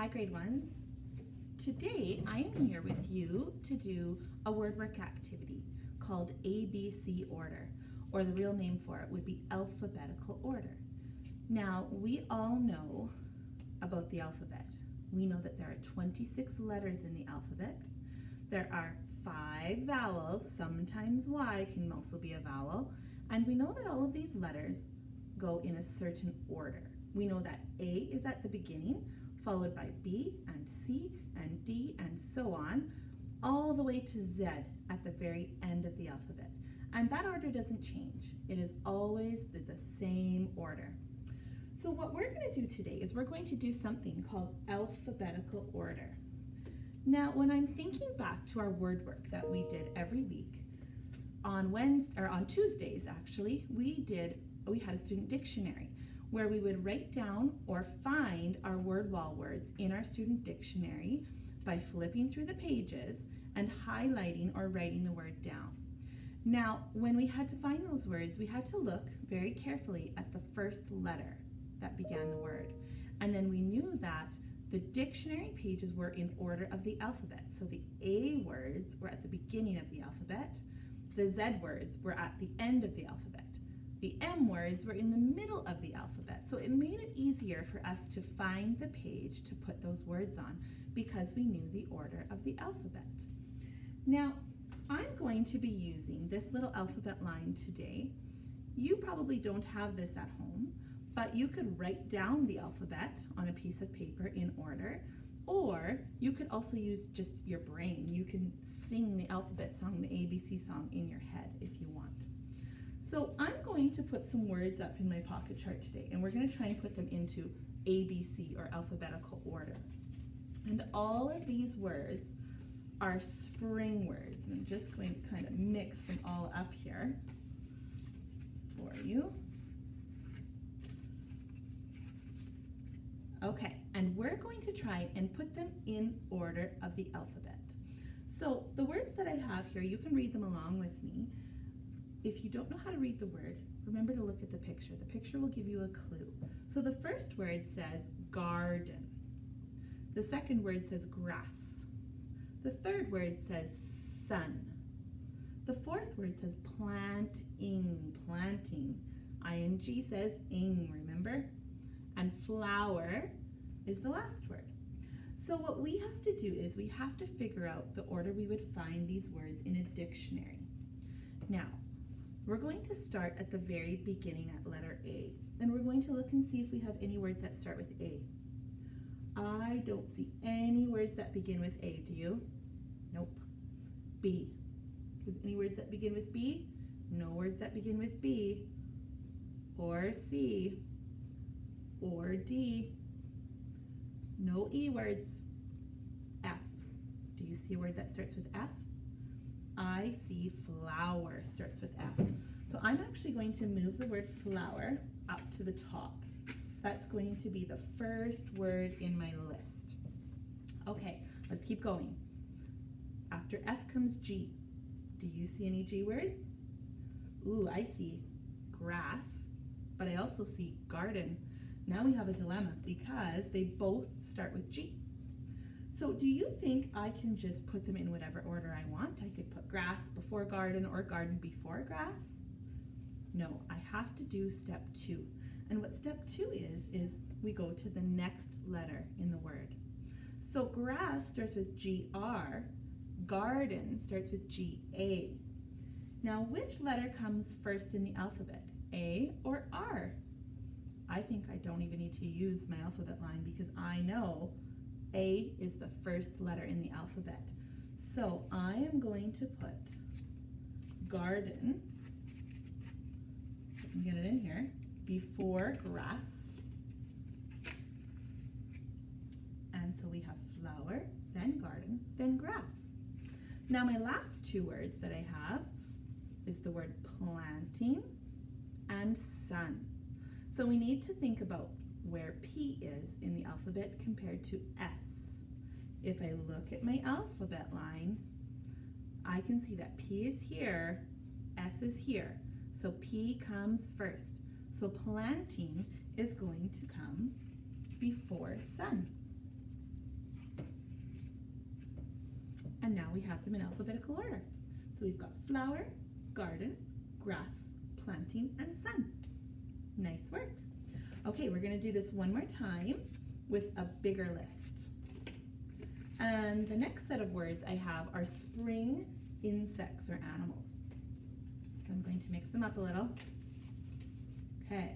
Hi grade ones. Today I am here with you to do a word work activity called ABC order, or the real name for it would be alphabetical order. Now we all know about the alphabet. We know that there are 26 letters in the alphabet. There are 5 vowels, sometimes Y can also be a vowel, and we know that all of these letters go in a certain order. We know that A is at the beginning, followed by B and C and D and so on, all the way to Z at the very end of the alphabet. And that order doesn't change. It is always the same order. So what we're going to do today is we're going to do something called alphabetical order. Now, when I'm thinking back to our word work that we did every week, on Tuesdays actually, we had a student dictionary where we would write down or find our word wall words in our student dictionary by flipping through the pages and highlighting or writing the word down. Now, when we had to find those words, we had to look very carefully at the first letter that began the word. And then we knew that the dictionary pages were in order of the alphabet. So the A words were at the beginning of the alphabet. The Z words were at the end of the alphabet. The M words were in the middle of the alphabet. So it made it easier for us to find the page to put those words on because we knew the order of the alphabet. Now, I'm going to be using this little alphabet line today. You probably don't have this at home, but you could write down the alphabet on a piece of paper in order, or you could also use just your brain. You can sing the alphabet song, the ABC song in your head if you want. So I'm going to put some words up in my pocket chart today, and we're going to try and put them into ABC or alphabetical order. And all of these words are spring words, and I'm just going to kind of mix them all up here for you. Okay, and we're going to try and put them in order of the alphabet. So the words that I have here, you can read them along with me. If you don't know how to read the word, remember to look at the picture. The picture will give you a clue. So the first word says garden. The second word says grass. The third word says sun. The fourth word says planting, planting. ING says ing, remember? And flower is the last word. So what we have to do is we have to figure out the order we would find these words in a dictionary. Now, we're going to start at the very beginning at letter A, and we're going to look and see if we have any words that start with A. I don't see any words that begin with A, do you? Nope. B. Any words that begin with B? No words that begin with B. Or C. Or D. No E words. F. Do you see a word that starts with F? I see flower starts with F. So I'm actually going to move the word flower up to the top. That's going to be the first word in my list. Okay, let's keep going. After F comes G. Do you see any G words? Ooh, I see grass, but I also see garden. Now we have a dilemma because they both start with G. So do you think I can just put them in whatever order I want? I could put grass before garden or garden before grass? No, I have to do step 2. And what step 2 is we go to the next letter in the word. So grass starts with GR, garden starts with GA. Now which letter comes first in the alphabet, A or R? I think I don't even need to use my alphabet line because I know A is the first letter in the alphabet. So I am going to put garden, I can get it in here, before grass. And so we have flower, then garden, then grass. Now my last 2 words that I have is the word planting and sun. So we need to think about where P is in the alphabet compared to S. If I look at my alphabet line, I can see that P is here, S is here. So P comes first. So planting is going to come before sun. and now we have them in alphabetical order. So we've got flower, garden, grass, planting, and sun. Nice work. Okay, we're going to do this one more time with a bigger list. And the next set of words I have are spring insects or animals. So I'm going to mix them up a little. Okay.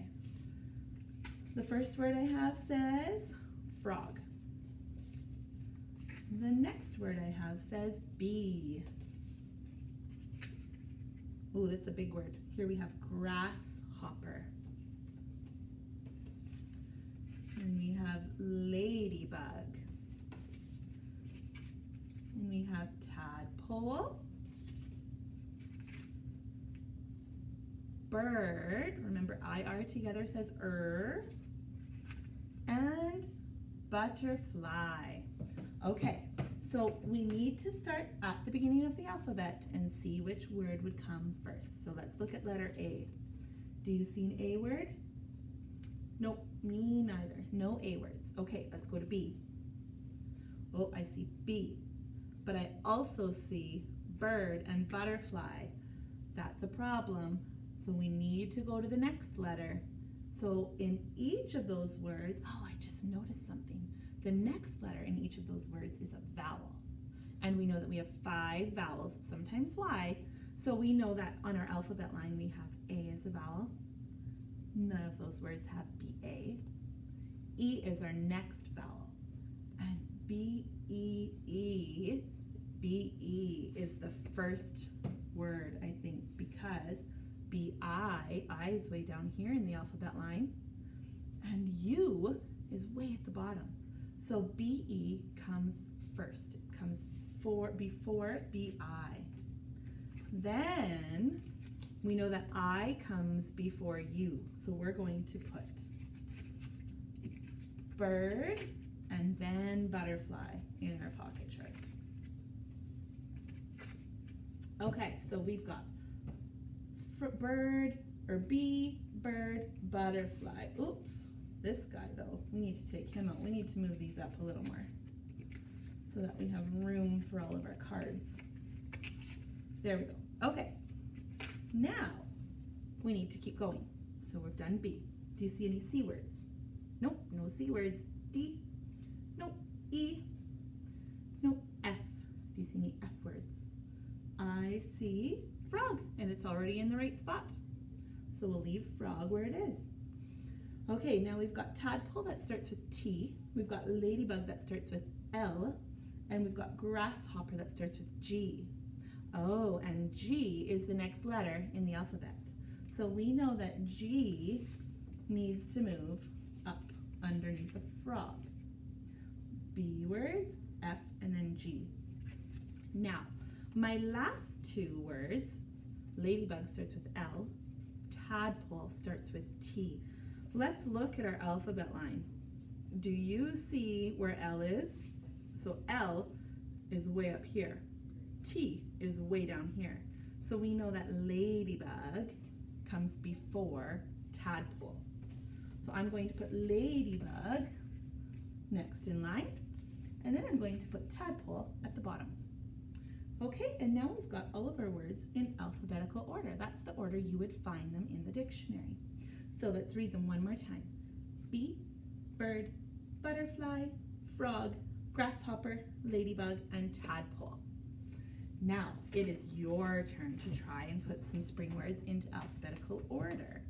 The first word I have says frog. The next word I have says bee. Oh, that's a big word. Here we have grasshopper. And we have ladybug. And we have tadpole. Bird, remember IR together says and butterfly. Okay, so we need to start at the beginning of the alphabet and see which word would come first. So let's look at letter A. Do you see an A word? Nope, me neither. No A words. Okay, let's go to B. Oh, I see B. But I also see bird and butterfly. That's a problem. So we need to go to the next letter. So in each of those words, oh, I just noticed something. The next letter in each of those words is a vowel. And we know that we have 5 vowels, sometimes Y. So we know that on our alphabet line we have A as a vowel. None of those words have BA. E is our next vowel. And B-E-E, B-E is the first word, I think, because B-I, I is way down here in the alphabet line, and U is way at the bottom. So B-E comes first. It comes before B-I. Then we know that I comes before U, so we're going to put bird and then butterfly in our pocket chart. Okay, so we've got bird or bee, bird, butterfly. Oops, this guy though, we need to take him out. We need to move these up a little more so that we have room for all of our cards. There we go. Okay, now we need to keep going. So we've done B. Do you see any C words? Nope, no C words. D, nope. E, nope. F. Do you see any F words? I see frog, and it's already in the right spot. So we'll leave frog where it is. Okay, now we've got tadpole that starts with T, we've got ladybug that starts with L, and we've got grasshopper that starts with G. Oh, and G is the next letter in the alphabet. So we know that G needs to move up underneath the frog. B words, F, and then G. Now, my last 2 words, ladybug starts with L, tadpole starts with T. Let's look at our alphabet line. Do you see where L is? So L is way up here. T is way down here. So we know that ladybug comes before tadpole. So I'm going to put ladybug next in line, and then I'm going to put tadpole at the bottom. Okay, and now we've got all of our words in alphabetical order. That's the order you would find them in the dictionary. So let's read them one more time. Bee, bird, butterfly, frog, grasshopper, ladybug, and tadpole. Now, it is your turn to try and put some spring words into alphabetical order.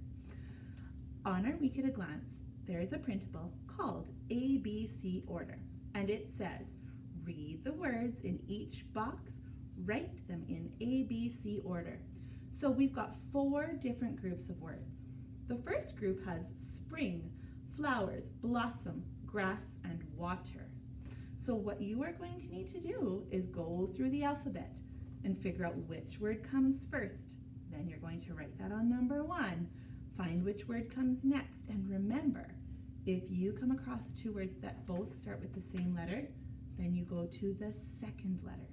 On our week at a glance, there is a printable called ABC Order, and it says, read the words in each box, write them in ABC order. So we've got 4 different groups of words. The first group has spring, flowers, blossom, grass, and water. So what you are going to need to do is go through the alphabet and figure out which word comes first. Then you're going to write that on number 1. Find which word comes next, and remember, if you come across 2 words that both start with the same letter, then you go to the second letter.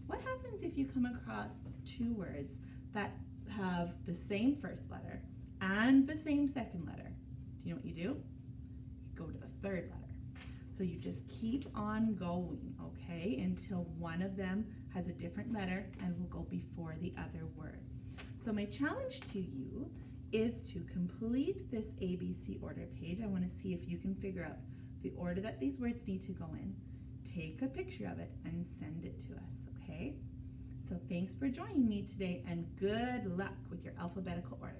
What happens if you come across 2 words that have the same first letter and the same second letter? Do you know what you do? You go to the third letter. So you just keep on going, okay, until one of them has a different letter and will go before the other word. So my challenge to you is to complete this ABC order page. I want to see if you can figure out the order that these words need to go in. Take a picture of it and send it to us, okay? So thanks for joining me today, and good luck with your alphabetical order.